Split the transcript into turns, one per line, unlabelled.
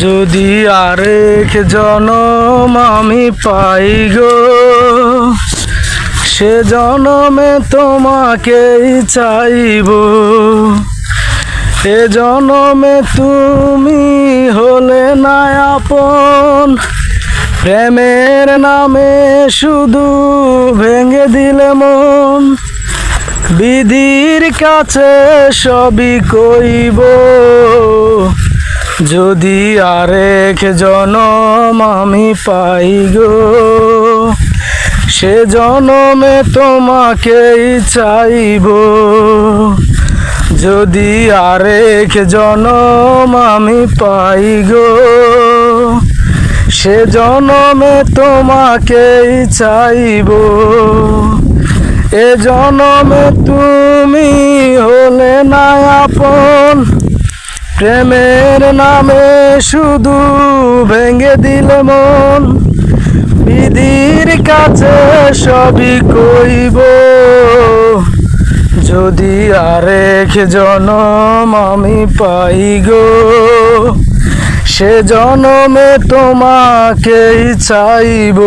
যদি আরেক জনম আমি পাই গো, সে জনমে তোমাকেই চাইব। এ জনমে তুমি হলে না আপন, প্রেমের নামে শুধু ভেঙে দিলে মন। বিধির কাছে সবই কইব, যদি আরেক জনম আমি পাই গো, সে জনমে তোমাকেই চাইব। যদি আরেক জনম আমি পাই গো, সে জনমে তোমাকেই চাইব। এ জনমে তুমি হলে না আপন, প্রেমের নামে শুধু ভেঙে দিলে মন। বিধির কাছে সবই কইব, যদি আরেক জনম আমি পাই গো, সে জনমে তোমাকেই চাইব।